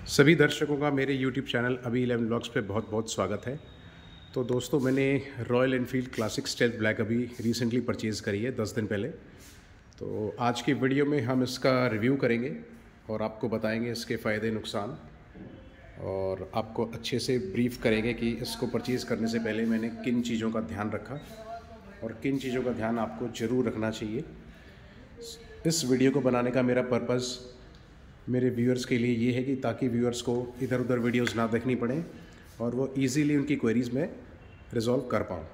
सभी दर्शकों का मेरे YouTube चैनल अभी 11 ब्लॉग्स पे बहुत बहुत स्वागत है। तो दोस्तों, मैंने royal Enfield classic stealth black अभी रिसेंटली परचेज़ करी है 10 दिन पहले। तो आज की वीडियो में हम इसका रिव्यू करेंगे और आपको बताएंगे इसके फ़ायदे नुकसान, और आपको अच्छे से ब्रीफ करेंगे कि इसको परचेज़ करने से पहले मैंने किन चीज़ों का ध्यान रखा और किन चीज़ों का ध्यान आपको ज़रूर रखना चाहिए। इस वीडियो को बनाने का मेरा पर्पज़ मेरे व्यूअर्स के लिए ये है कि ताकि व्यूअर्स को इधर उधर वीडियोस ना देखनी पड़े और वो इजीली उनकी क्वेरीज़ में रिजॉल्व कर पाऊँ।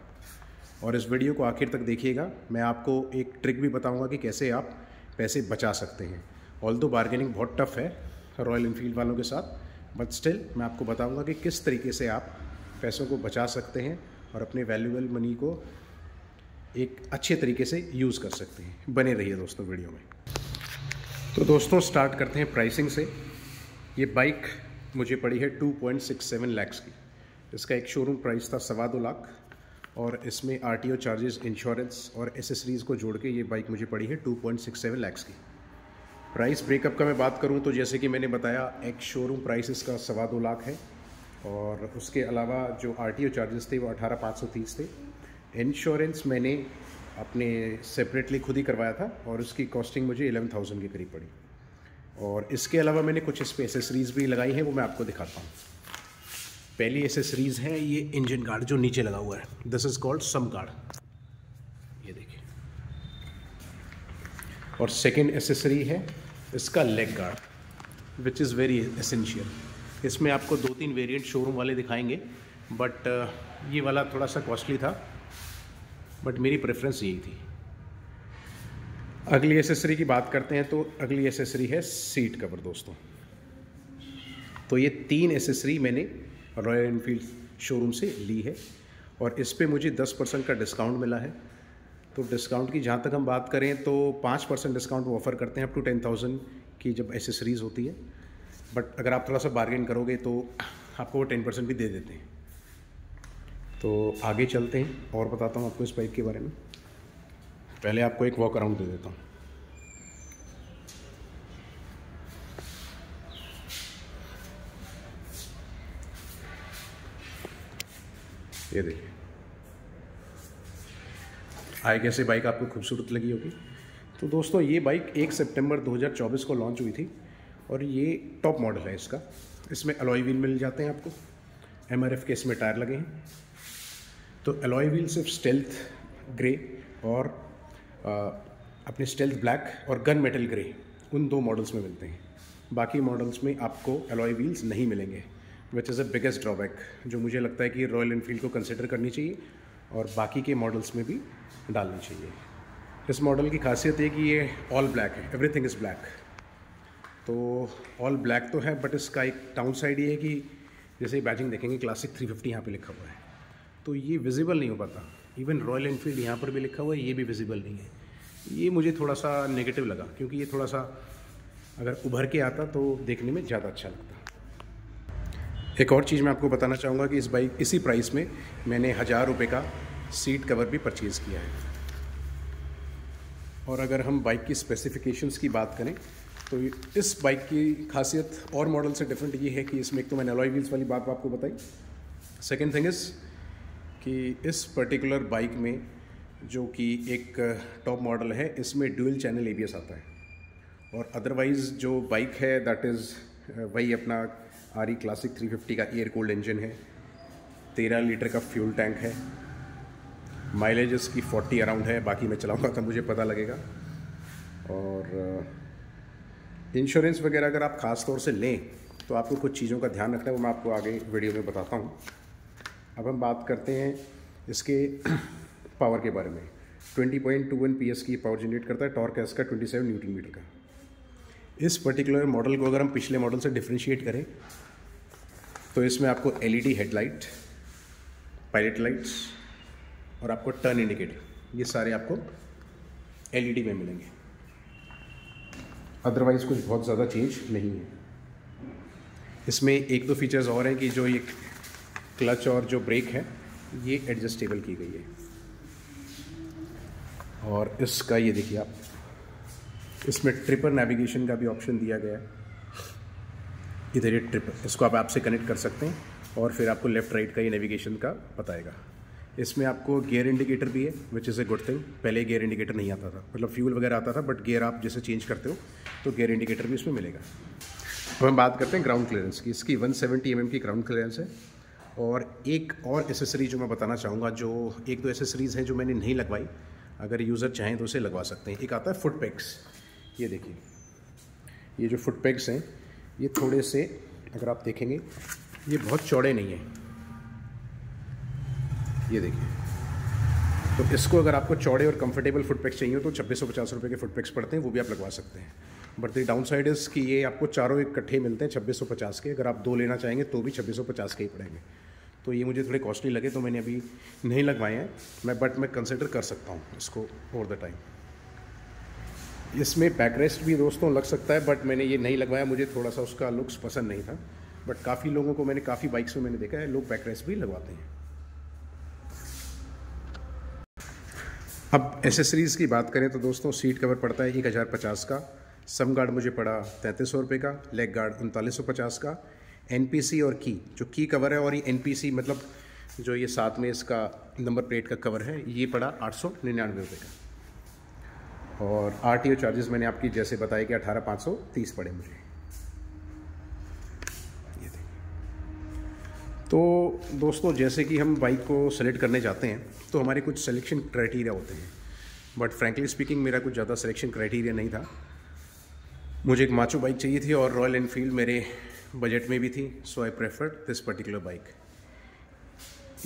और इस वीडियो को आखिर तक देखिएगा। मैं आपको एक ट्रिक भी बताऊंगा कि कैसे आप पैसे बचा सकते हैं। ऑल्दो बार्गेनिंग बहुत टफ है रॉयल एनफील्ड वालों के साथ, बट स्टिल मैं आपको बताऊंगा कि किस तरीके से आप पैसों को बचा सकते हैं और अपने वैल्यूएबल मनी को एक अच्छे तरीके से यूज़ कर सकते हैं। बने रहिए दोस्तों वीडियो में। तो दोस्तों, स्टार्ट करते हैं प्राइसिंग से। ये बाइक मुझे पड़ी है 2.67 लाख की। इसका एक शोरूम प्राइस था 2.25 लाख, और इसमें RTO चार्जेस, इंश्योरेंस और एसेसरीज़ को जोड़ के ये बाइक मुझे पड़ी है 2.67 लाख की। प्राइस ब्रेकअप का मैं बात करूं तो जैसे कि मैंने बताया, एक शोरूम प्राइस इसका 2.25 लाख है, और उसके अलावा जो RTO चार्जेस थे वो 18,530 थे। इंश्योरेंस मैंने अपने सेपरेटली खुद ही करवाया था और उसकी कॉस्टिंग मुझे 11,000 के करीब पड़ी। और इसके अलावा मैंने कुछ इस पर एसेसरीज़ भी लगाई है, वो मैं आपको दिखाता हूँ। पहली एसेसरीज़ है ये इंजन गार्ड जो नीचे लगा हुआ है, this is called some guard, ये देखिए। और सेकेंड एसेसरी है इसका leg guard, which is very essential. इसमें आपको 2-3 वेरिएंट शोरूम वाले दिखाएंगे, बट ये वाला थोड़ा सा कॉस्टली था, बट मेरी प्रेफरेंस यही थी। अगली एसेसरी की बात करते हैं तो अगली एसेसरी है सीट कवर दोस्तों। तो ये 3 एसेसरी मैंने रॉयल एनफील्ड शोरूम से ली है, और इस पे मुझे 10% का डिस्काउंट मिला है। तो डिस्काउंट की जहाँ तक हम बात करें तो 5% डिस्काउंट वो ऑफ़र करते हैं अप टू 10,000 की जब एसेसरीज़ होती है, बट अगर आप थोड़ा सा बार्गेन करोगे तो आपको वो 10% भी दे देते हैं। तो आगे चलते हैं और बताता हूँ आपको इस बाइक के बारे में। पहले आपको एक वॉक अराउंड दे देता हूँ। ये देखिए, आगे कैसे बाइक आपको खूबसूरत लगी होगी। तो दोस्तों, ये बाइक 1 सितंबर 2024 को लॉन्च हुई थी, और ये टॉप मॉडल है इसका। इसमें अलॉय व्हील मिल जाते हैं आपको, MRF के इसमें टायर लगे हैं। तो अलॉय व्हील सिर्फ स्टेल्थ ग्रे और अपने स्टेल्थ ब्लैक और गन मेटल ग्रे, उन 2 मॉडल्स में मिलते हैं। बाकी मॉडल्स में आपको अलॉय व्हील्स नहीं मिलेंगे, which is a biggest drawback, जो मुझे लगता है कि रॉयल एनफील्ड को कंसिडर करनी चाहिए और बाकी के मॉडल्स में भी डालनी चाहिए। इस मॉडल की खासियत है कि ये ऑल ब्लैक है, एवरीथिंग इज़ ब्लैक। तो ऑल ब्लैक तो है, बट इसका एक डाउन साइड ये है कि जैसे बैजिंग देखेंगे क्लासिक 350 यहाँ पे लिखा हुआ है, तो ये विजिबल नहीं हो पाता। इवन रॉयल एनफील्ड यहाँ पर भी लिखा हुआ है, ये भी विजिबल नहीं है। ये मुझे थोड़ा सा नेगेटिव लगा, क्योंकि ये थोड़ा सा अगर उभर के आता तो देखने में ज़्यादा अच्छा लगता। एक और चीज़ मैं आपको बताना चाहूँगा कि इस बाइक इसी प्राइस में मैंने 1000 रुपये का सीट कवर भी परचेज़ किया है। और अगर हम बाइक की स्पेसिफिकेशंस की बात करें तो इस बाइक की खासियत और मॉडल से डिफरेंट ये है कि इसमें एक तो मैंने अलॉय व्हील्स वाली बात आपको बताई। सेकेंड थिंग इज़ कि इस पर्टिकुलर बाइक में, जो कि एक टॉप मॉडल है, इसमें ड्यूल चैनल ABS आता है। और अदरवाइज़ जो बाइक है दैट इज़ वही अपना RE क्लासिक 350 का एयर कूल्ड इंजन है, 13 लीटर का फ्यूल टैंक है, माइलेज इसकी 40 अराउंड है। बाकी मैं चलाऊंगा तो मुझे पता लगेगा। और इंश्योरेंस वगैरह अगर आप ख़ास तौर से लें तो आपको कुछ चीज़ों का ध्यान रखना है, वो मैं आपको आगे वीडियो में बताता हूँ। अब हम बात करते हैं इसके पावर के बारे में। 20.21 PS की पावर जनरेट करता है। टॉर्क है इसका 27 न्यूटन मीटर का। इस पर्टिकुलर मॉडल को अगर हम पिछले मॉडल से डिफ्रेंशिएट करें तो इसमें आपको LED हेडलाइट, पायलट लाइट्स और आपको टर्न इंडिकेटर, ये सारे आपको LED में मिलेंगे। अदरवाइज़ कुछ बहुत ज़्यादा चेंज नहीं है। इसमें 1-2 फीचर्स और हैं कि जो ये क्लच और जो ब्रेक है ये एडजस्टेबल की गई है। और इसका ये देखिए आप, इसमें ट्रिपर नेविगेशन का भी ऑप्शन दिया गया है। इधर ये ट्रिप, इसको आप से कनेक्ट कर सकते हैं और फिर आपको लेफ़्ट राइट का ये नेविगेशन का बताएगा। इसमें आपको गियर इंडिकेटर भी है, which is a good thing. पहले गियर इंडिकेटर नहीं आता था, मतलब फ्यूल वगैरह आता था, बट गियर आप जैसे चेंज करते हो तो गियर इंडिकेटर भी इसमें मिलेगा। अब हम बात करते हैं ग्राउंड क्लियरेंस की। इसकी 170 mm की ग्राउंड क्लियरेंस है। और एक और एसेसरी जो मैं बताना चाहूँगा, जो एक दो एसेसरीज़ हैं जो मैंने नहीं लगवाई, अगर यूज़र चाहें तो उसे लगवा सकते हैं। एक आता है फुट पेग्स। ये देखिए, ये जो फुट पेग्स हैं ये थोड़े से, अगर आप देखेंगे, ये बहुत चौड़े नहीं हैं। ये देखिए, तो इसको अगर आपको चौड़े और कंफर्टेबल फुट पेग्स चाहिए हो तो 2650 रुपये के फुट पेग्स पड़ते हैं, वो भी आप लगवा सकते हैं। But the down side is कि ये आपको चारों इकट्ठे मिलते हैं 2650 के। अगर आप दो लेना चाहेंगे तो भी 2650 के ही पड़ेंगे। तो ये मुझे थोड़े कॉस्टली लगे तो मैंने अभी नहीं लगवाए हैं, बट मैं कंसिडर कर सकता हूँ इसको ओवर द टाइम। इसमें बैकरेस्ट भी दोस्तों लग सकता है, बट मैंने ये नहीं लगवाया, मुझे थोड़ा सा उसका लुक्स पसंद नहीं था। बट काफ़ी लोगों को, मैंने काफ़ी बाइक्स में मैंने देखा है, लोग बैकरेस्ट भी लगवाते हैं। अब एसेसरीज़ की बात करें तो दोस्तों, सीट कवर पड़ता है 1050 का, सम गार्ड मुझे पड़ा 3300 रुपये का, लेग गार्ड 3950 का, एनपीसी और की, जो की कवर है और ये एनपीसी मतलब जो ये साथ में इसका नंबर प्लेट का कवर है, ये पड़ा 899 रुपये का। और आरटीओ चार्जेस मैंने आपकी जैसे बताया कि 18530 पड़े मुझे। ये देखिए, तो दोस्तों जैसे कि हम बाइक को सेलेक्ट करने जाते हैं तो हमारे कुछ सिलेक्शन क्राइटेरिया होते हैं, बट फ्रैंकली स्पीकिंग मेरा कुछ ज़्यादा सिलेक्शन क्राइटेरिया नहीं था। मुझे एक माचो बाइक चाहिए थी और रॉयल एनफील्ड मेरे बजट में भी थी, so I preferred this particular bike.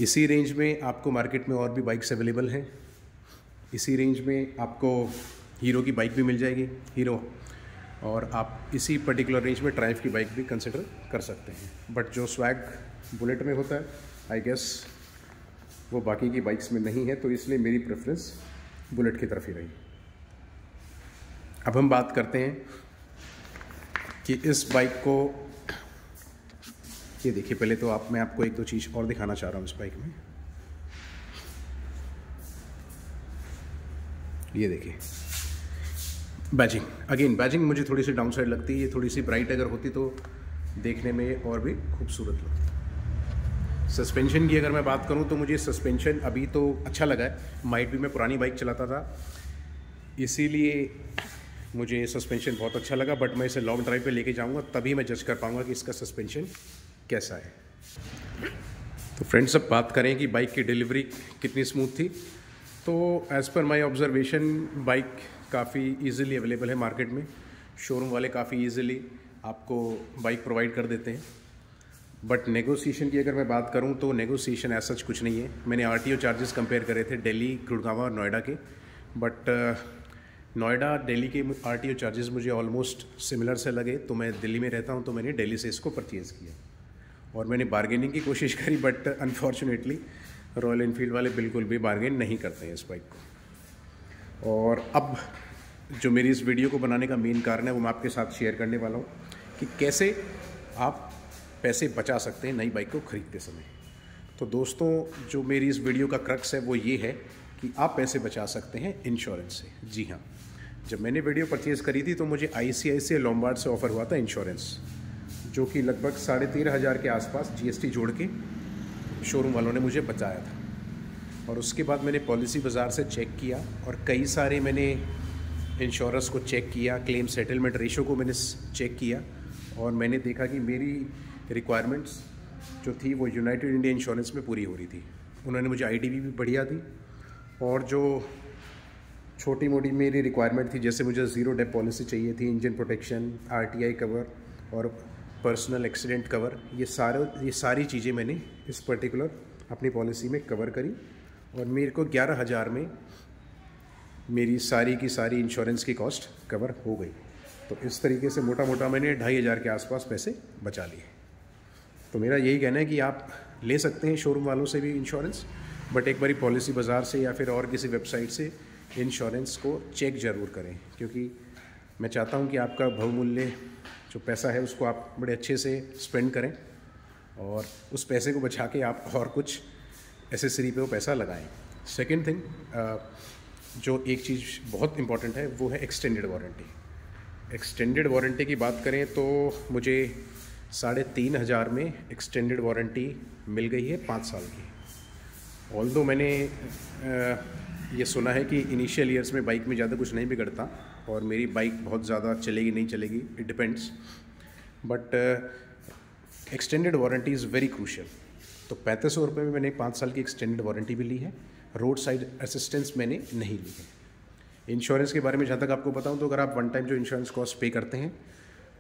इसी रेंज में आपको मार्केट में और भी बाइक्स अवेलेबल हैं। इसी रेंज में आपको हीरो की बाइक भी मिल जाएगी, हीरो, और आप इसी पर्टिकुलर रेंज में ट्रायम्फ की बाइक भी कंसिडर कर सकते हैं। बट जो स्वैग बुलेट में होता है, आई गेस वो बाकी की बाइक्स में नहीं है, तो इसलिए मेरी प्रेफरेंस बुलेट की तरफ ही रही। अब हम बात करते हैं कि इस बाइक को, ये देखिए, पहले तो मैं आपको एक दो चीज़ और दिखाना चाह रहा हूँ इस बाइक में। ये देखिए, बैजिंग, अगेन बैजिंग मुझे थोड़ी सी डाउन साइड लगती है। ये थोड़ी सी ब्राइट अगर होती तो देखने में और भी खूबसूरत लगती। सस्पेंशन की अगर मैं बात करूं तो मुझे सस्पेंशन अभी तो अच्छा लगा है। माइट भी मैं पुरानी बाइक चलाता था, इसीलिए मुझे सस्पेंशन बहुत अच्छा लगा, बट मैं इसे लॉन्ग ड्राइव पे लेके जाऊंगा तभी मैं जज कर पाऊंगा कि इसका सस्पेंशन कैसा है। तो फ्रेंड्स, अब बात करें कि बाइक की डिलीवरी कितनी स्मूथ थी, तो as per my observation bike काफ़ी इजीली अवेलेबल है मार्केट में। शोरूम वाले काफ़ी इजीली आपको बाइक प्रोवाइड कर देते हैं। बट नेगोशिएशन की अगर मैं बात करूं तो नेगोशिएशन ऐसा कुछ नहीं है। मैंने आरटीओ चार्जेस कंपेयर करे थे दिल्ली, गुड़गांव और नोएडा के, बट नोएडा दिल्ली के आरटीओ चार्जेस मुझे ऑलमोस्ट सिमिलर से लगे। तो मैं दिल्ली में रहता हूं तो मैंने दिल्ली से इसको परचेज़ किया और मैंने बार्गेनिंग की कोशिश करी, बट अनफॉर्चुनेटली रॉयल एनफील्ड वाले बिल्कुल भी बार्गेन नहीं करते हैं इस बाइक को। और अब जो मेरी इस वीडियो को बनाने का मेन कारण है वो मैं आपके साथ शेयर करने वाला हूँ कि कैसे आप पैसे बचा सकते हैं नई बाइक को ख़रीदते समय। तो दोस्तों, जो मेरी इस वीडियो का क्रक्स है वो ये है कि आप पैसे बचा सकते हैं इंश्योरेंस से। जी हाँ, जब मैंने वीडियो परचेज़ करी थी तो मुझे ICICI लोम्बार्ड से ऑफ़र हुआ था इंश्योरेंस, जो कि लगभग 13,500 के आसपास GST जोड़ के शोरूम वालों ने मुझे बचाया था। और उसके बाद मैंने पॉलिसी बाज़ार से चेक किया और कई सारे मैंने इंश्योरेंस को चेक किया, क्लेम सेटलमेंट रेशो को मैंने चेक किया, और मैंने देखा कि मेरी रिक्वायरमेंट्स जो थी वो यूनाइटेड इंडिया इंश्योरेंस में पूरी हो रही थी। उन्होंने मुझे IDV भी बढ़िया दी, और जो छोटी मोटी मेरी रिक्वायरमेंट थी, जैसे मुझे ज़ीरो डेप पॉलिसी चाहिए थी, इंजन प्रोटेक्शन, RTI कवर और पर्सनल एक्सीडेंट कवर, ये सारी चीज़ें मैंने इस पर्टिकुलर अपनी पॉलिसी में कवर करी, और मेरे को 11,000 में मेरी सारी की सारी इंश्योरेंस की कॉस्ट कवर हो गई। तो इस तरीके से मोटा मोटा मैंने 2,500 के आसपास पैसे बचा लिए। तो मेरा यही कहना है कि आप ले सकते हैं शोरूम वालों से भी इंश्योरेंस, बट एक बारी पॉलिसी बाज़ार से या फिर और किसी वेबसाइट से इंश्योरेंस को चेक ज़रूर करें, क्योंकि मैं चाहता हूं कि आपका बहुमूल्य जो पैसा है उसको आप बड़े अच्छे से स्पेंड करें, और उस पैसे को बचा के आप और कुछ एसेसरी पे वो पैसा लगाएं। सेकेंड थिंग, जो एक चीज़ बहुत इम्पॉर्टेंट है वो है एक्सटेंडेड वारंटी। एक्सटेंडेड वारंटी की बात करें तो मुझे 3,500 में एक्सटेंडेड वारंटी मिल गई है 5 साल की। ऑल्दो मैंने ये सुना है कि इनिशियल ईयर्स में बाइक में ज़्यादा कुछ नहीं बिगड़ता और मेरी बाइक बहुत ज़्यादा चलेगी नहीं चलेगी, it depends, but extended warranty is very crucial. तो 3500 रुपये में मैंने 5 साल की एक्सटेंडेड वारंटी भी ली है। रोड साइड असिस्टेंस मैंने नहीं ली है। इंश्योरेंस के बारे में जहाँ तक आपको बताऊँ तो अगर आप वन टाइम जो इंश्योरेंस कॉस्ट पे करते हैं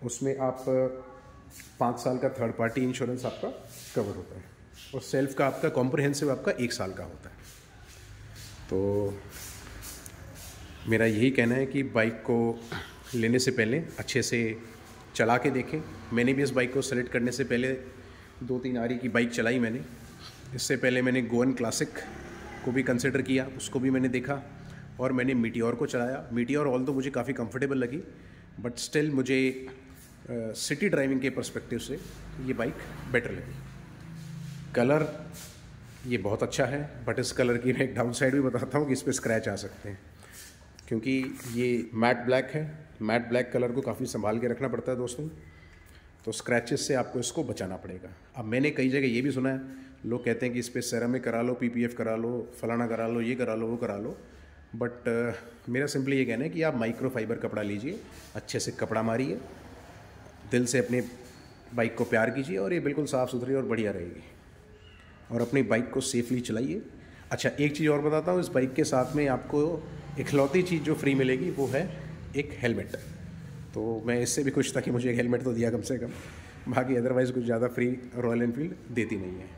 उसमें आप 5 साल का थर्ड पार्टी इंश्योरेंस आपका कवर होता है और सेल्फ का आपका कॉम्प्रिहेंसिव आपका 1 साल का होता है। तो मेरा यही कहना है कि बाइक को लेने से पहले अच्छे से चला के देखें। मैंने भी इस बाइक को सेलेक्ट करने से पहले 2-3 आरी की बाइक चलाई मैंने। इससे पहले मैंने गोवन क्लासिक को भी कंसिडर किया, उसको भी मैंने देखा, और मैंने मीटियोर को चलाया। मीटियोर ऑल तो मुझे काफ़ी कंफर्टेबल लगी, बट स्टिल मुझे सिटी ड्राइविंग के पर्सपेक्टिव से ये बाइक बेटर लगी। कलर ये बहुत अच्छा है, बट इस कलर की मैं एक डाउन साइड भी बताता हूँ कि इस पर स्क्रैच आ सकते हैं, क्योंकि ये मैट ब्लैक है। मैट ब्लैक कलर को काफ़ी संभाल के रखना पड़ता है दोस्तों, तो स्क्रैचेस से आपको इसको बचाना पड़ेगा। अब मैंने कई जगह ये भी सुना है, लोग कहते हैं कि इस पर सेरामिक करा लो, PPF करा लो, फलाना करा लो, ये करा लो, वो करा लो, बट मेरा सिंपली ये कहना है कि आप माइक्रो फाइबर कपड़ा लीजिए, अच्छे से कपड़ा मारिए, दिल से अपने बाइक को प्यार कीजिए और ये बिल्कुल साफ़ सुथरी और बढ़िया रहेगी, और अपनी बाइक को सेफली चलाइए। अच्छा, एक चीज़ और बताता हूँ, इस बाइक के साथ में आपको इकलौती चीज़ जो फ्री मिलेगी वो है एक हेलमेट। तो मैं इससे भी खुश था कि मुझे एक हेलमेट तो दिया कम से कम, बाकी अदरवाइज़ कुछ ज़्यादा फ्री रॉयल एनफील्ड देती नहीं है।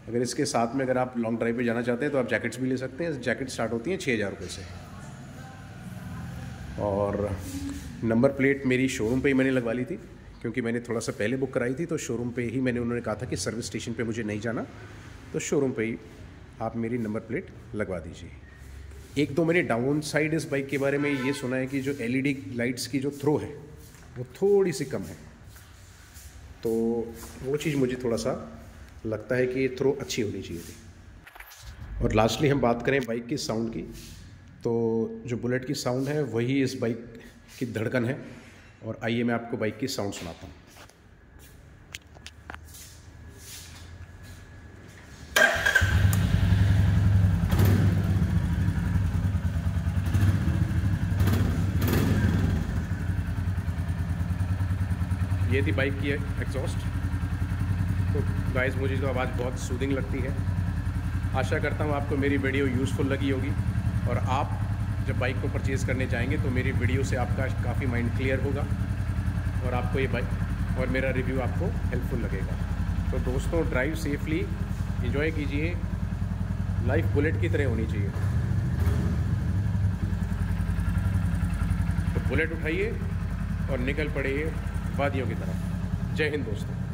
अगर इसके साथ में अगर आप लॉन्ग ड्राइव पे जाना चाहते हैं तो आप जैकेट्स भी ले सकते हैं। जैकेट स्टार्ट होती हैं 6,000 रुपये से, और नंबर प्लेट मेरी शोरूम पे ही मैंने लगवा ली थी, क्योंकि मैंने थोड़ा सा पहले बुक कराई थी, तो शोरूम पे ही मैंने, उन्होंने कहा था कि सर्विस स्टेशन पे मुझे नहीं जाना, तो शोरूम पे ही आप मेरी नंबर प्लेट लगवा दीजिए। 1-2 मैंने डाउन साइड इस बाइक के बारे में ये सुना है कि जो LED लाइट्स की जो थ्रो है वो थोड़ी सी कम है, तो वो चीज़ मुझे थोड़ा सा लगता है कि थ्रो अच्छी होनी चाहिए थी। और लास्टली हम बात करें बाइक की साउंड की, तो जो बुलेट की साउंड है वही इस बाइक की धड़कन है, और आइए मैं आपको बाइक की साउंड सुनाता हूँ। ये थी बाइक की एग्जॉस्ट। तो गाइस, मुझे तो आवाज़ बहुत सूदिंग लगती है। आशा करता हूँ आपको मेरी वीडियो यूज़फुल लगी होगी, और आप जब बाइक को परचेज़ करने जाएंगे तो मेरी वीडियो से आपका काफ़ी माइंड क्लियर होगा, और आपको ये बाइक और मेरा रिव्यू आपको हेल्पफुल लगेगा। तो दोस्तों, ड्राइव सेफली, एंजॉय कीजिए, लाइफ बुलेट की तरह होनी चाहिए। तो बुलेट उठाइए और निकल पड़िए वादियों की तरफ। जय हिंद दोस्तों।